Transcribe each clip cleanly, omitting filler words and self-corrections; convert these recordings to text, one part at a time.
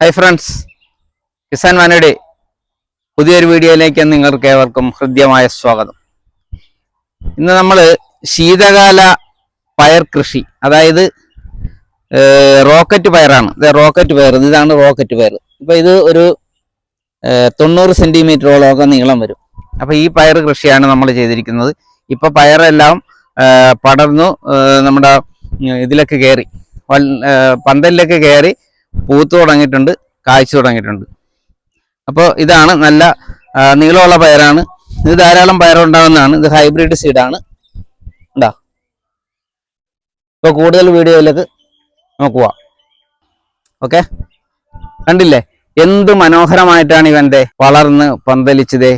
Hi friends, Kisan വാനിയുടെ പുതിയൊരു വീഡിയോയിലേക്ക് നിങ്ങൾക്ക് ഏവർക്കും ഹൃദ്യമായ സ്വാഗതം. ഇന്ന് നമ്മൾ ശീതകാല പയർ കൃഷി, അതായത് റോക്കറ്റ് പയറാണ്. റോക്കറ്റ് പയർ, ഇതാണ് റോക്കറ്റ് പയർ. ഇപ്പം ഇത് ഒരു 90 സെൻറ്റിമീറ്ററോളമൊക്കെ നീളം വരും. അപ്പോൾ ഈ പയർ കൃഷിയാണ് നമ്മൾ ചെയ്തിരിക്കുന്നത്. ഇപ്പം പയറെല്ലാം പടർന്നു നമ്മുടെ ഇതിലൊക്കെ കയറി, പന്തലിലൊക്കെ കയറി പൂത്തു തുടങ്ങിയിട്ടുണ്ട്, കായ്ച്ചു തുടങ്ങിയിട്ടുണ്ട്. അപ്പോൾ ഇതാണ് നല്ല നീളമുള്ള പയറാണ്. ഇത് ധാരാളം പയറുണ്ടാകുന്നതാണ്. ഇത് ഹൈബ്രിഡ് സീഡാണ്. ഉണ്ടാ. ഇപ്പോൾ കൂടുതൽ വീഡിയോയിലേക്ക് നോക്കുക. ഓക്കെ, കണ്ടില്ലേ എന്ത് മനോഹരമായിട്ടാണ് ഇവൻ്റെ വളർന്ന് പന്തലിച്ചതേ,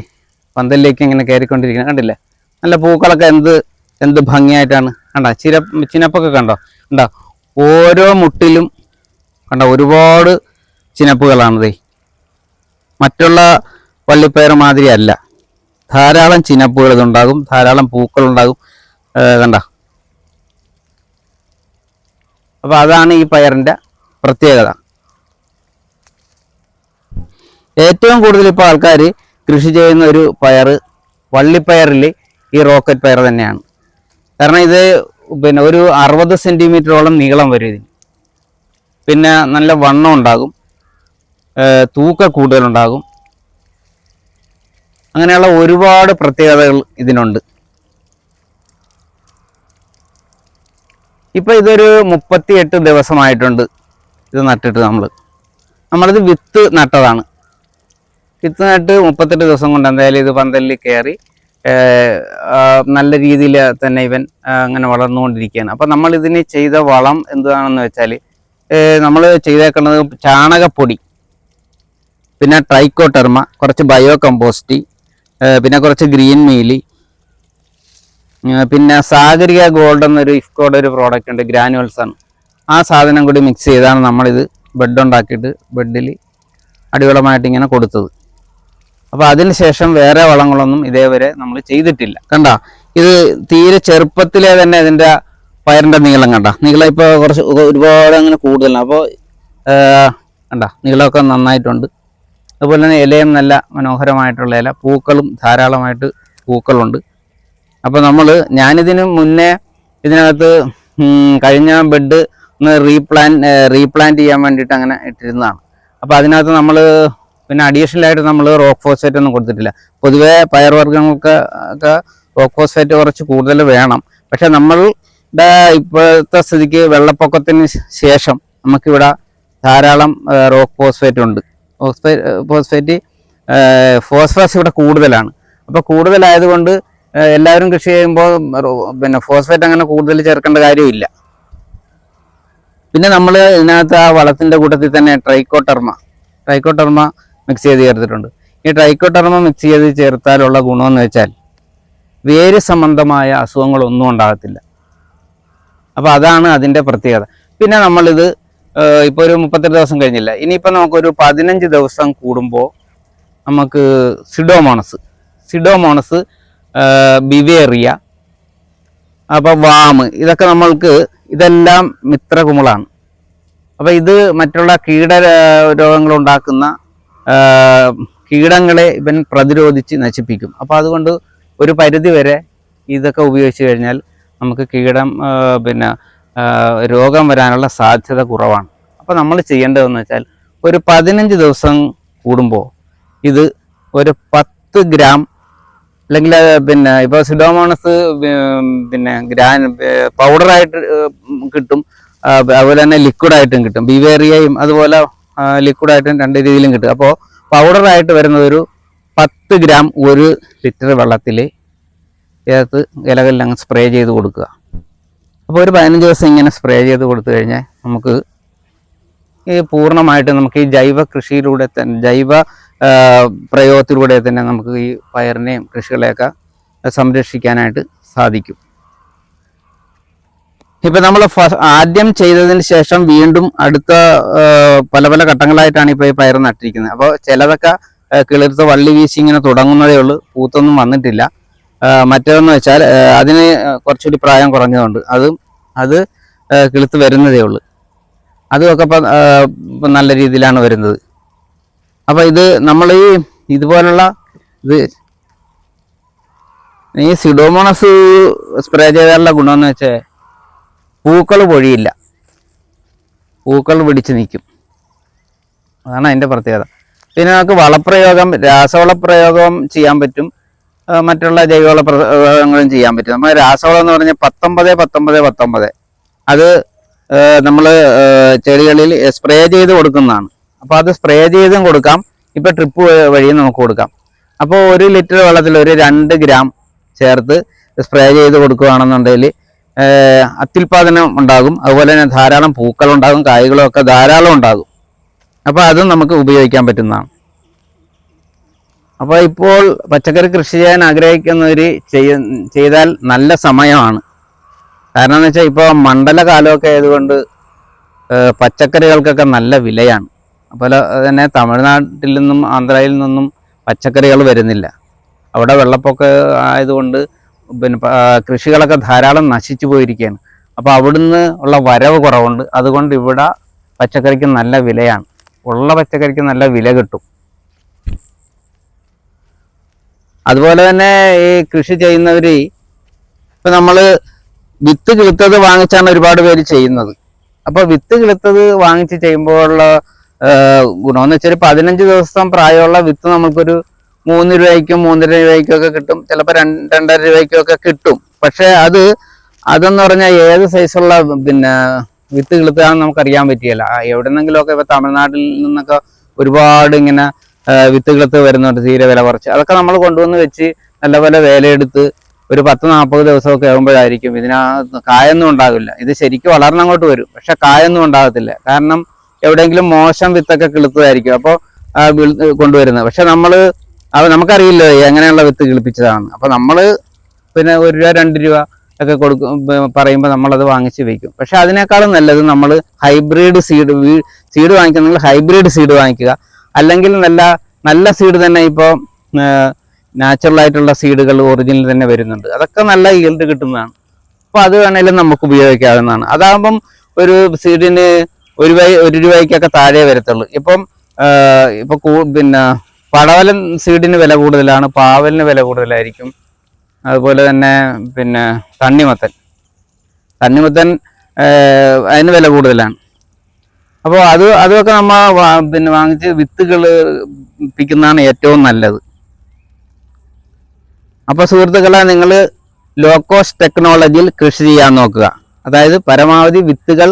പന്തലിലേക്ക് ഇങ്ങനെ കയറിക്കൊണ്ടിരിക്കുന്നത്. കണ്ടില്ലേ നല്ല പൂക്കളൊക്കെ എന്ത് ഭംഗിയായിട്ടാണ്. കണ്ട ചിനപ്പൊക്കെ കണ്ടോ? കണ്ടോ ഓരോ മുട്ടിലും കണ്ട ഒരുപാട് ചിനപ്പുകളാണിതേ. മറ്റുള്ള വള്ളിപ്പയർ മാതിരിയല്ല, ധാരാളം ചിനപ്പുകൾ ഇതുണ്ടാകും, ധാരാളം പൂക്കളുണ്ടാകും. കണ്ട, അപ്പോൾ അതാണ് ഈ പയറിൻ്റെ പ്രത്യേകത. ഏറ്റവും കൂടുതൽ ഇപ്പോൾ ആൾക്കാർ കൃഷി ചെയ്യുന്ന ഒരു പയർ വള്ളിപ്പയറിൽ ഈ റോക്കറ്റ് പയർ തന്നെയാണ്. കാരണം ഇത് പിന്നെ ഒരു 60 സെൻറ്റിമീറ്ററോളം നീളം വരും ഇതിന്. പിന്നെ നല്ല വണ്ണം ഉണ്ടാകും, തൂക്ക കൂടുതലുണ്ടാകും. അങ്ങനെയുള്ള ഒരുപാട് പ്രത്യേകതകൾ ഇതിനുണ്ട്. ഇപ്പം ഇതൊരു 38 ദിവസമായിട്ടുണ്ട് ഇത് നട്ടിട്ട്. നമ്മളിത് വിത്ത് നട്ടതാണ്. വിത്ത് നട്ട് 38 ദിവസം കൊണ്ട് എന്തായാലും ഇത് പന്തലിൽ കയറി നല്ല രീതിയിൽ തന്നെ ഇവൻ അങ്ങനെ വളർന്നുകൊണ്ടിരിക്കുകയാണ്. അപ്പം നമ്മളിതിന് ചെയ്ത വളം എന്താണെന്ന് വെച്ചാൽ, നമ്മൾ ചെയ്തേക്കുന്നത് ചാണകപ്പൊടി, പിന്നെ ട്രൈക്കോട്ടർമ, കുറച്ച് ബയോ കമ്പോസ്റ്റ്, പിന്നെ കുറച്ച് ഗ്രീൻ മീലി, പിന്നെ സാഗരിക ഗോൾഡ് എന്നൊരു ഇഫ്കോയുടെ ഒരു പ്രോഡക്റ്റ് ഉണ്ട്, ഗ്രാനുവൽസ് ആണ്. ആ സാധനം കൂടി മിക്സ് ചെയ്താണ് നമ്മളിത് ബെഡ് ഉണ്ടാക്കിയിട്ട് ബെഡിൽ അടിവളമായിട്ട് ഇങ്ങനെ കൊടുത്തത്. അപ്പോൾ അതിന് ശേഷം വേറെ വളങ്ങളൊന്നും ഇതേവരെ നമ്മൾ ചെയ്തിട്ടില്ല. കണ്ട, ഇത് തീരെ ചെറുപ്പത്തിലെ തന്നെ ഇതിൻ്റെ പയറിൻ്റെ നീളം കണ്ട, നീളം ഇപ്പോൾ കുറച്ച് ഒരുപാട് അങ്ങനെ കൂടുതലാണ്. അപ്പോൾ കണ്ട നീളമൊക്കെ നന്നായിട്ടുണ്ട്. അതുപോലെ തന്നെ ഇലയും നല്ല മനോഹരമായിട്ടുള്ള ഇല, പൂക്കളും ധാരാളമായിട്ട് പൂക്കളുണ്ട്. അപ്പോൾ ഞാനിതിന് മുന്നേ ഇതിനകത്ത് കഴിഞ്ഞ ബെഡ് ഒന്ന് റീപ്ലാന്റ് ചെയ്യാൻ വേണ്ടിയിട്ട് അങ്ങനെ ഇട്ടിരുന്നതാണ്. അപ്പോൾ അതിനകത്ത് നമ്മൾ പിന്നെ അഡീഷണലായിട്ട് നമ്മൾ റോക്ക് ഫോസ്ഫേറ്റ് ഒന്നും കൊടുത്തിട്ടില്ല. പൊതുവേ പയർവർഗ്ഗങ്ങൾക്ക് ഒക്കെ റോക്ക് ഫോസ്ഫേറ്റ് കുറച്ച് കൂടുതൽ വേണം. പക്ഷെ നമ്മളുടെ ഇപ്പോഴത്തെ സ്ഥിതിക്ക് വെള്ളപ്പൊക്കത്തിന് ശേഷം നമുക്കിവിടെ ധാരാളം റോക്ക് ഫോസ്ഫേറ്റ് ഉണ്ട്. ഫോസ്ഫറസ് ഇവിടെ കൂടുതലാണ്. അപ്പോൾ കൂടുതലായതുകൊണ്ട് എല്ലാവരും കൃഷി ചെയ്യുമ്പോൾ പിന്നെ ഫോസ്ഫേറ്റ് അങ്ങനെ കൂടുതൽ ചേർക്കേണ്ട കാര്യമില്ല. പിന്നെ നമ്മൾ ഇതിനകത്ത് ആ വളത്തിൻ്റെ കൂട്ടത്തിൽ തന്നെ ട്രൈക്കോട്ടർമ മിക്സ് ചെയ്ത് ചേർത്തിട്ടുണ്ട്. ഈ ട്രൈക്കോട്ടർമ മിക്സ് ചെയ്ത് ചേർത്താലുള്ള ഗുണമെന്ന് വെച്ചാൽ വേര് സംബന്ധമായ അസുഖങ്ങളൊന്നും ഉണ്ടാകത്തില്ല. അപ്പോൾ അതാണ് അതിൻ്റെ പ്രത്യേകത. പിന്നെ നമ്മളിത് ഇപ്പോൾ ഒരു 38 ദിവസം കഴിഞ്ഞില്ല, ഇനിയിപ്പോൾ നമുക്കൊരു 15 ദിവസം കൂടുമ്പോൾ നമുക്ക് സിഡോമോണസ്, ബിവേറിയ, അപ്പോൾ വാമ്, ഇതൊക്കെ ഇതെല്ലാം മിത്രകുമിളാണ്. അപ്പോൾ ഇത് മറ്റുള്ള രോഗങ്ങളുണ്ടാക്കുന്ന കീടങ്ങളെ ഇവൻ പ്രതിരോധിച്ച് നശിപ്പിക്കും. അപ്പോൾ അതുകൊണ്ട് ഒരു പരിധി വരെ ഇതൊക്കെ ഉപയോഗിച്ച് കഴിഞ്ഞാൽ നമുക്ക് പിന്നെ രോഗം വരാനുള്ള സാധ്യത കുറവാണ്. അപ്പോൾ നമ്മൾ ചെയ്യേണ്ടതെന്ന് വെച്ചാൽ ഒരു 15 ദിവസം കൂടുമ്പോൾ ഇത് ഒരു 10 ഗ്രാം, അല്ലെങ്കിൽ പിന്നെ ഇപ്പോൾ സിഡോമോണസ് പിന്നെ പൗഡറായിട്ട് കിട്ടും, അതുപോലെ തന്നെ ലിക്വിഡായിട്ടും കിട്ടും. ബിവേറിയയും അതുപോലെ ലിക്വിഡായിട്ടും 2 രീതിയിലും കിട്ടും. അപ്പോൾ പൗഡറായിട്ട് വരുന്നത് ഒരു 10 ഗ്രാം 1 ലിറ്റർ വെള്ളത്തിൽ ചേർത്ത് ഇലകളിൽ അങ്ങ് സ്പ്രേ ചെയ്ത് കൊടുക്കുക. അപ്പോൾ ഒരു 15 ദിവസം ഇങ്ങനെ സ്പ്രേ ചെയ്ത് കൊടുത്തു കഴിഞ്ഞാൽ നമുക്ക് ഈ പൂർണ്ണമായിട്ട് നമുക്ക് ഈ ജൈവ കൃഷിയിലൂടെ തന്നെ, ജൈവ പ്രയോഗത്തിലൂടെ തന്നെ നമുക്ക് ഈ പയറിനെയും കൃഷികളെയൊക്കെ സംരക്ഷിക്കാനായിട്ട് സാധിക്കും. ഇപ്പം നമ്മൾ ആദ്യം ചെയ്തതിന് ശേഷം വീണ്ടും അടുത്ത പല പല ഘട്ടങ്ങളായിട്ടാണ് ഇപ്പോൾ ഈ പയർ നട്ടിരിക്കുന്നത്. അപ്പോൾ ചിലതൊക്കെ കിളിർത്ത് വള്ളി വീശി ഇങ്ങനെ തുടങ്ങുന്നതേ ഉള്ളൂ, പൂത്തൊന്നും വന്നിട്ടില്ല. മറ്റേതെന്ന് വെച്ചാൽ അതിന് കുറച്ചുകൂടി പ്രായം കുറഞ്ഞതുകൊണ്ട് അത് കിളുത്ത് വരുന്നതേ ഉള്ളൂ. അതുമൊക്കെ ഇപ്പം നല്ല രീതിയിലാണ് വരുന്നത്. അപ്പോൾ ഇത് നമ്മൾ ഇതുപോലുള്ള ഇത് ഈ സിഡോമോണസ് സ്പ്രേ ചെയ്താലുള്ള ഗുണമെന്ന് വെച്ചാൽ പൂക്കൾ പൊഴിയില്ല, പൂക്കൾ പിടിച്ച് നിൽക്കും. അതാണ് അതിൻ്റെ പ്രത്യേകത. പിന്നെ നമുക്ക് വളപ്രയോഗം, രാസവളപ്രയോഗം ചെയ്യാൻ പറ്റും, മറ്റുള്ള ജൈവവള പ്രയോഗങ്ങളും ചെയ്യാൻ പറ്റും. നമ്മൾ രാസവളം എന്ന് പറഞ്ഞാൽ 19-19-19 അത് നമ്മൾ ചെടികളിൽ സ്പ്രേ ചെയ്ത് കൊടുക്കുന്നതാണ്. അപ്പോൾ അത് സ്പ്രേ ചെയ്തും കൊടുക്കാം, ഇപ്പോൾ ട്രിപ്പ് വഴിയും നമുക്ക് കൊടുക്കാം. അപ്പോൾ 1 ലിറ്റർ വെള്ളത്തിൽ ഒരു 2 ഗ്രാം ചേർത്ത് സ്പ്രേ ചെയ്ത് കൊടുക്കുകയാണെന്നുണ്ടെങ്കിൽ അത്യുൽപാദനം ഉണ്ടാകും. അതുപോലെ തന്നെ ധാരാളം പൂക്കളുണ്ടാകും, കായ്കളും ഒക്കെ ധാരാളം ഉണ്ടാകും. അപ്പോൾ അതും നമുക്ക് ഉപയോഗിക്കാൻ പറ്റുന്നതാണ്. അപ്പോൾ ഇപ്പോൾ പച്ചക്കറി കൃഷി ചെയ്യാൻ ആഗ്രഹിക്കുന്നവർ ചെയ്താൽ നല്ല സമയമാണ്. കാരണം എന്ന് വെച്ചാൽ ഇപ്പോൾ മണ്ഡലകാലമൊക്കെ ആയതുകൊണ്ട് പച്ചക്കറികൾക്കൊക്കെ നല്ല വിലയാണ്. അതുപോലെ തന്നെ തമിഴ്നാട്ടിൽ നിന്നും ആന്ധ്രയിൽ നിന്നും പച്ചക്കറികൾ വരുന്നില്ല. അവിടെ വെള്ളപ്പൊക്കം ആയതുകൊണ്ട് പിന്നെ കൃഷികളൊക്കെ ധാരാളം നശിച്ചു പോയിരിക്കുകയാണ്. അപ്പോൾ അവിടുന്ന് ഉള്ള വരവ് കുറവുണ്ട്. അതുകൊണ്ട് ഇവിടെ പച്ചക്കറിക്ക് നല്ല വിലയാണ്. ഉള്ള പച്ചക്കറിക്ക് നല്ല വില കിട്ടും. അതുപോലെ തന്നെ ഈ കൃഷി ചെയ്യുന്നവർ ഇപ്പം നമ്മൾ വിത്ത് കിളുത്തത് വാങ്ങിച്ചാണ് ഒരുപാട് പേര് ചെയ്യുന്നത്. അപ്പോൾ വിത്ത് കിളുത്തത് വാങ്ങിച്ച് ചെയ്യുമ്പോഴുള്ള ഗുണമെന്ന് വെച്ചാൽ 15 ദിവസം പ്രായമുള്ള വിത്ത് നമുക്കൊരു 3 രൂപയ്ക്കും 3.5 രൂപയ്ക്കൊക്കെ കിട്ടും, ചിലപ്പോൾ 2-2.5 രൂപയ്ക്കൊക്കെ കിട്ടും. പക്ഷേ അതെന്ന് പറഞ്ഞാൽ ഏത് സൈസുള്ള പിന്നെ വിത്ത് കിളുത്താണെന്ന് നമുക്കറിയാൻ പറ്റിയല്ല. എവിടെന്നെങ്കിലുമൊക്കെ ഇപ്പോൾ തമിഴ്നാട്ടിൽ നിന്നൊക്കെ ഒരുപാട് ഇങ്ങനെ വിത്ത് കിളുത്ത് വരുന്നുണ്ട് തീരെ വില കുറച്ച്. അതൊക്കെ നമ്മൾ കൊണ്ടുവന്ന് വെച്ച് നല്ലപോലെ വേലയെടുത്ത് ഒരു 10-40 ദിവസമൊക്കെ ആകുമ്പോഴായിരിക്കും കായൊന്നും ഉണ്ടാകില്ല. ഇത് ശരിക്കും വളർന്നങ്ങോട്ട് വരും, പക്ഷെ കായൊന്നും ഉണ്ടാകത്തില്ല. കാരണം എവിടെയെങ്കിലും മോശം വിത്തൊക്കെ കിളുത്തതായിരിക്കും അപ്പോൾ കൊണ്ടുവരുന്നത്. പക്ഷെ നമുക്കറിയില്ലോ എങ്ങനെയുള്ള വിത്ത് കിളിപ്പിച്ചതാണ്. അപ്പോൾ നമ്മൾ പിന്നെ 1 രൂപ 2 രൂപ ഒക്കെ പറയുമ്പോൾ നമ്മളത് വാങ്ങിച്ച് വയ്ക്കും. പക്ഷെ അതിനേക്കാളും നല്ലത് നമ്മൾ ഹൈബ്രിഡ് സീഡ് വാങ്ങിക്കുന്നെങ്കിൽ ഹൈബ്രിഡ് സീഡ് വാങ്ങിക്കുക. അല്ലെങ്കിൽ നല്ല സീഡ് തന്നെ ഇപ്പോൾ നാച്ചുറൽ ആയിട്ടുള്ള സീഡുകൾ ഒറിജിനൽ തന്നെ വരുന്നുണ്ട്. അതൊക്കെ നല്ല ഈൽഡ് കിട്ടുന്നതാണ്. അപ്പോൾ അത് വേണമെങ്കിലും നമുക്ക് ഉപയോഗിക്കാവുന്നതാണ്. അതാകുമ്പം ഒരു സീഡിന് 1 രൂപയ്ക്കൊക്കെ താഴെ വരത്തുള്ളൂ. ഇപ്പം പിന്നെ പടവലം സീഡിന് വില കൂടുതലാണ്, പാവലിന് വില കൂടുതലായിരിക്കും. അതുപോലെ തന്നെ പിന്നെ തണ്ണിമത്തൻ അതിന് വില കൂടുതലാണ്. അപ്പോൾ അതൊക്കെ നമ്മൾ പിന്നെ വാങ്ങിച്ച് വിത്തുകൾ പിക്കുന്നതാണ് ഏറ്റവും നല്ലത്. അപ്പോൾ സുഹൃത്തുക്കളെ, നിങ്ങൾ ലോ കോസ്റ്റ് ടെക്നോളജിയിൽ കൃഷി ചെയ്യാൻ നോക്കുക. അതായത് പരമാവധി വിത്തുകൾ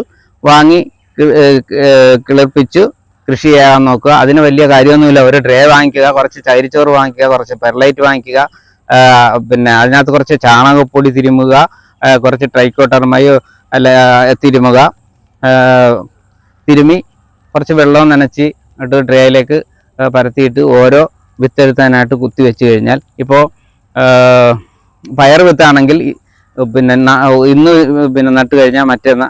വാങ്ങി കിളിർപ്പിച്ചു കൃഷി ചെയ്യാൻ നോക്കുക. അതിന് വലിയ കാര്യമൊന്നുമില്ല. ഒരു ട്രേ വാങ്ങിക്കുക, കുറച്ച് ചകിരിച്ചോറ് വാങ്ങിക്കുക, കുറച്ച് പെർലൈറ്റ് വാങ്ങിക്കുക, പിന്നെ അതിനകത്ത് കുറച്ച് ചാണകപ്പൊടി തിരുമുക, കുറച്ച് ട്രൈക്കോട്ടർമയോ തിരുമുക, തിരുമി കുറച്ച് വെള്ളവും നനച്ച് ഇട്ട് ട്രേയിലേക്ക് പരത്തിയിട്ട് ഓരോ വിത്തെടുത്താനായിട്ട് കുത്തി വെച്ച് കഴിഞ്ഞാൽ, ഇപ്പോൾ പയർ വിത്താണെങ്കിൽ പിന്നെ ഇന്ന് പിന്നെ നട്ട് കഴിഞ്ഞാൽ മറ്റേന്ന്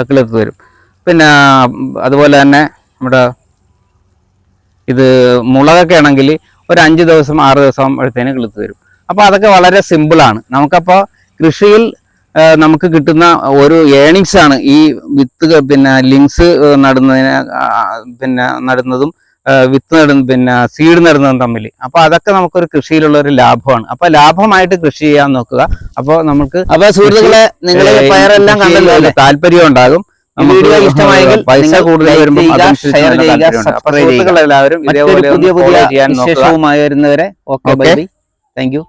കിളിർത്ത് വരും. പിന്നെ അതുപോലെ തന്നെ നമ്മുടെ ഇത് മുളകൊക്കെ ആണെങ്കിൽ ഒരു 5 ദിവസം 6 ദിവസം ആകുമ്പോഴത്തേന് കിളുത്ത് വരും. അപ്പോൾ അതൊക്കെ വളരെ സിമ്പിളാണ്. നമുക്കപ്പോൾ കൃഷിയിൽ നമുക്ക് കിട്ടുന്ന ഒരു ഏണിങ്സ് ആണ് ഈ വിത്ത് പിന്നെ ലിങ്സ് നടുന്നതും വിത്ത് പിന്നെ സീഡ് നടുന്നതും തമ്മിൽ. അപ്പോൾ അതൊക്കെ നമുക്കൊരു കൃഷിയിലുള്ള ഒരു ലാഭമാണ്. അപ്പോൾ ലാഭമായിട്ട് കൃഷി ചെയ്യാൻ നോക്കുക. അപ്പോൾ സുഹൃത്തുക്കളെ, നിങ്ങൾ പയറെല്ലാം കണ്ടല്ലോ, താല്പര്യം ഉണ്ടാകും. വീഡിയോ ഇഷ്ടമായെങ്കിൽ പൈസ കൂടുതൽ വരുമ്പോൾ സുഹൃത്തുക്കളെല്ലാവരും ഇതേപോലെ പുതിയ വിശേഷവുമായി വരുന്നവരെ ഓക്കെ, ബൈ, താങ്ക് യു.